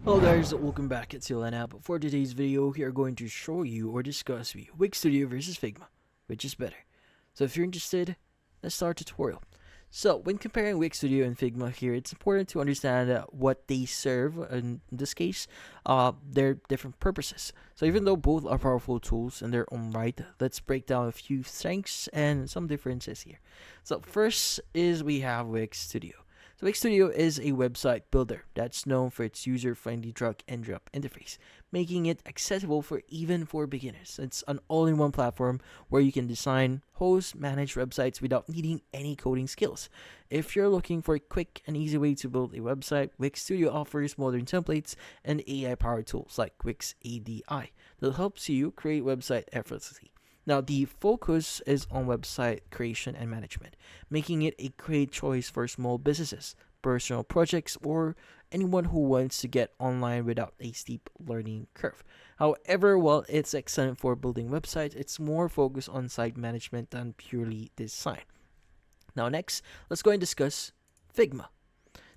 Hello guys, welcome back. It's Ylan app. For today's video, we are going to show you or discuss Wix Studio versus Figma, which is better. So if you're interested, let's start the tutorial. So when comparing Wix Studio and Figma here, it's important to understand what they serve. In this case, their different purposes. So even though both are powerful tools in their own right, let's break down a few strengths and some differences here. So first is we have Wix Studio. So Wix Studio is a website builder that's known for its user-friendly drag and drop interface, making it accessible for even for beginners. It's an all-in-one platform where you can design, host, manage websites without needing any coding skills. If you're looking for a quick and easy way to build a website, Wix Studio offers modern templates and AI-powered tools like Wix ADI that helps you create website effortlessly. Now, the focus is on website creation and management, making it a great choice for small businesses, personal projects, or anyone who wants to get online without a steep learning curve. However, while it's excellent for building websites, it's more focused on site management than purely design. Now, next, let's go and discuss Figma.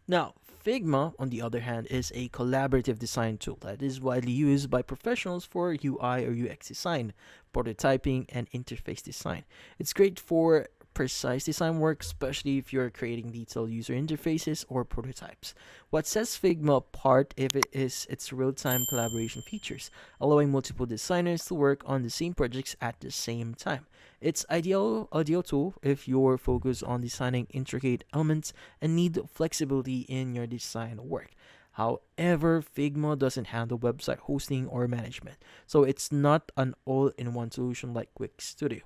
Now, Figma, on the other hand, is a collaborative design tool that is widely used by professionals for UI or UX design, prototyping, and interface design. It's great for precise design work, especially if you're creating detailed user interfaces or prototypes. What sets Figma apart if it is its real-time collaboration features, allowing multiple designers to work on the same projects at the same time. It's ideal tool if you're focused on designing intricate elements and need flexibility in your design work. However, Figma doesn't handle website hosting or management, so it's not an all-in-one solution like Wix Studio.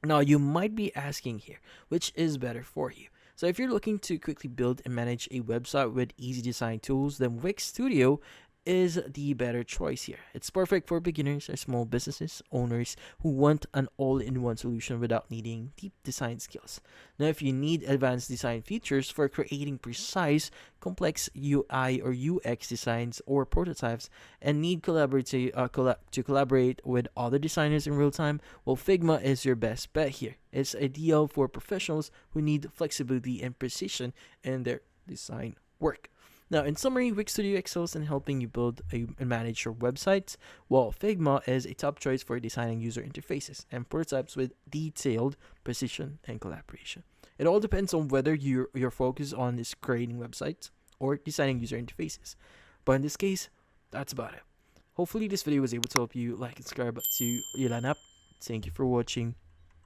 Now, you might be asking here, which is better for you? So if you're looking to quickly build and manage a website with easy design tools, then Wix Studio is the better choice here. It's perfect for beginners or small businesses owners who want an all-in-one solution without needing deep design skills. Now, if you need advanced design features for creating precise, complex UI or UX designs or prototypes and need to collaborate with other designers in real time, well, Figma is your best bet here. It's ideal for professionals who need flexibility and precision in their design work. Now, in summary, Wix Studio excels in helping you build and manage your websites, while Figma is a top choice for designing user interfaces and prototypes with detailed precision and collaboration. It all depends on whether your focus on is creating websites or designing user interfaces. But in this case, that's about it. Hopefully, this video was able to help you like and subscribe to Ylan app. Thank you for watching.